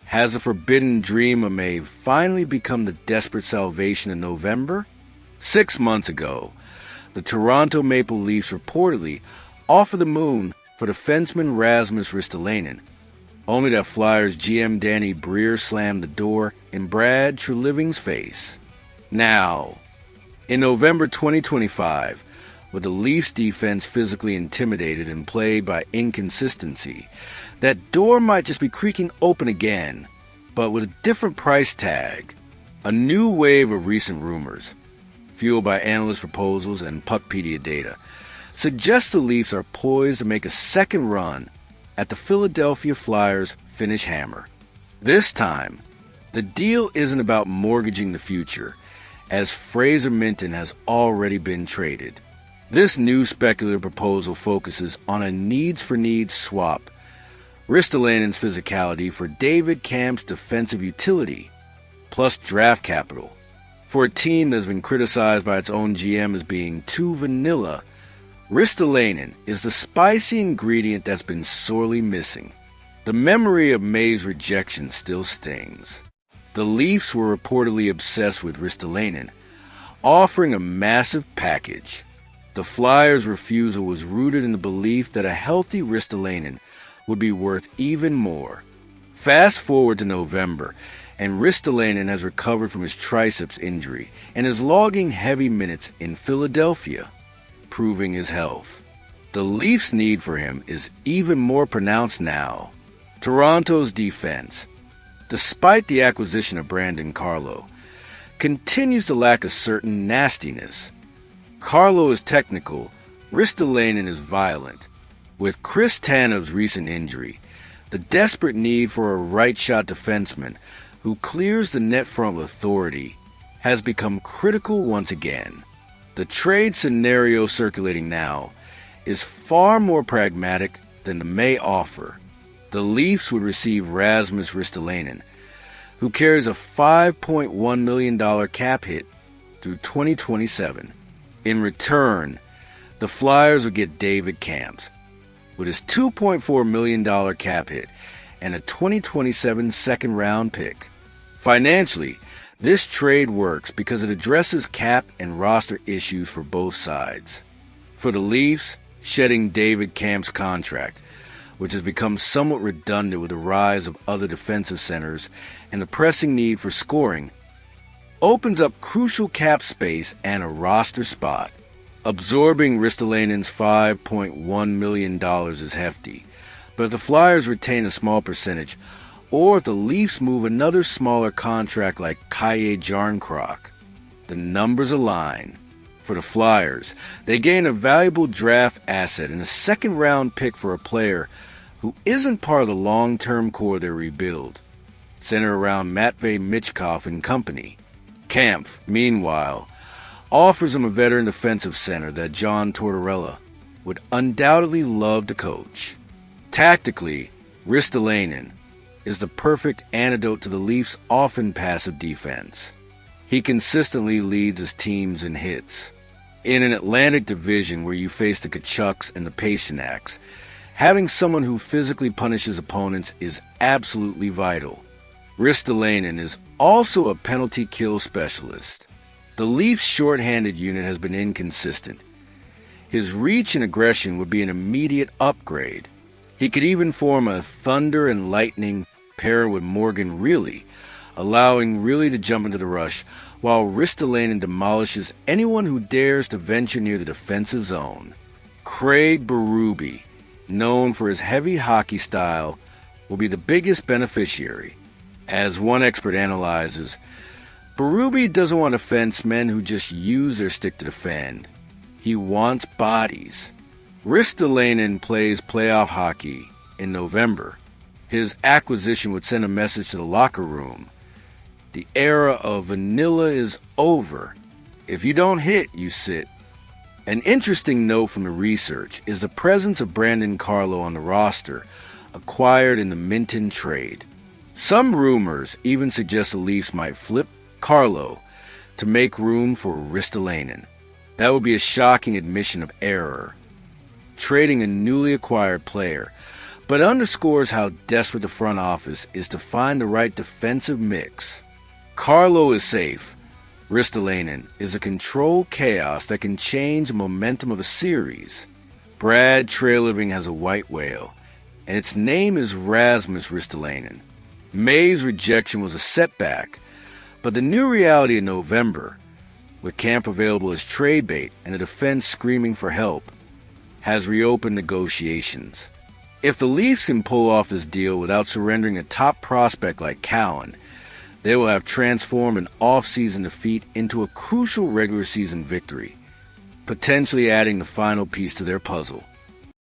Has a forbidden dream of May finally become the desperate salvation in November? 6 months ago, the Toronto Maple Leafs reportedly offered the moon for defenseman Rasmus Ristolainen, only that Flyers GM Danny Briere slammed the door in Brad Treliving's face. Now, in November 2025, with the Leafs defense physically intimidated and plagued by inconsistency, that door might just be creaking open again, but with a different price tag. A new wave of recent rumors, fueled by analyst proposals and Puckpedia data, suggests the Leafs are poised to make a second run at the Philadelphia Flyers' Finnish hammer. This time, the deal isn't about mortgaging the future, as Fraser Minton has already been traded. This new speculative proposal focuses on a needs-for-needs swap, Ristolainen's physicality for David Kamp's defensive utility, plus draft capital. For a team that has been criticized by its own GM as being too vanilla, Ristolainen is the spicy ingredient that's been sorely missing. The memory of May's rejection still stings. The Leafs were reportedly obsessed with Ristolainen, offering a massive package. The Flyers' refusal was rooted in the belief that a healthy Ristolainen would be worth even more. Fast forward to November, and Ristolainen has recovered from his triceps injury and is logging heavy minutes in Philadelphia, proving his health. The Leafs' need for him is even more pronounced now. Toronto's defense, despite the acquisition of Brandon Carlo, continues to lack a certain nastiness. Carlo is technical, Ristolainen is violent. With Chris Tanev's recent injury, the desperate need for a right-shot defenseman who clears the net front with authority has become critical once again. The trade scenario circulating now is far more pragmatic than the May offer. The Leafs would receive Rasmus Ristolainen, who carries a $5.1 million cap hit through 2027. In return, the Flyers would get David Kampf, with his $2.4 million cap hit and a 2027 second-round pick. Financially, this trade works because it addresses cap and roster issues for both sides. For the Leafs, shedding David Kampf's contract, which has become somewhat redundant with the rise of other defensive centers and the pressing need for scoring, opens up crucial cap space and a roster spot. Absorbing Ristolainen's $5.1 million is hefty, but if the Flyers retain a small percentage, or if the Leafs move another smaller contract like Kaye Jarnkrok, the numbers align. For the Flyers, they gain a valuable draft asset and a second-round pick for a player who isn't part of the long-term core of their rebuild, centered around Matvei Michkov and company. Kampf, meanwhile, offers him a veteran defensive center that John Tortorella would undoubtedly love to coach. Tactically, Ristolainen is the perfect antidote to the Leafs' often passive defense. He consistently leads his teams in hits. In an Atlantic division where you face the Tkachuks and the Pastrnaks, having someone who physically punishes opponents is absolutely vital. Ristolainen is also a penalty kill specialist. The Leafs' shorthanded unit has been inconsistent. His reach and aggression would be an immediate upgrade. He could even form a thunder and lightning pair with Morgan Reilly, allowing Reilly to jump into the rush, while Ristolainen demolishes anyone who dares to venture near the defensive zone. Craig Berube, known for his heavy hockey style, will be the biggest beneficiary. As one expert analyzes, Berube doesn't want defensemen who just use their stick to defend. He wants bodies. Ristolainen plays playoff hockey in November. His acquisition would send a message to the locker room. The era of vanilla is over. If you don't hit, you sit. An interesting note from the research is the presence of Brandon Carlo on the roster, acquired in the Minton trade. Some rumors even suggest the Leafs might flip Carlo to make room for Ristolainen. That would be a shocking admission of error. Trading a newly acquired player, but underscores how desperate the front office is to find the right defensive mix. Carlo is safe. Ristolainen is a controlled chaos that can change the momentum of a series. Brad Trailerving has a white whale, and its name is Rasmus Ristolainen. May's rejection was a setback, but the new reality in November, with camp available as trade bait and the defense screaming for help, has reopened negotiations. If the Leafs can pull off this deal without surrendering a top prospect like Cowan, they will have transformed an off-season defeat into a crucial regular season victory, potentially adding the final piece to their puzzle.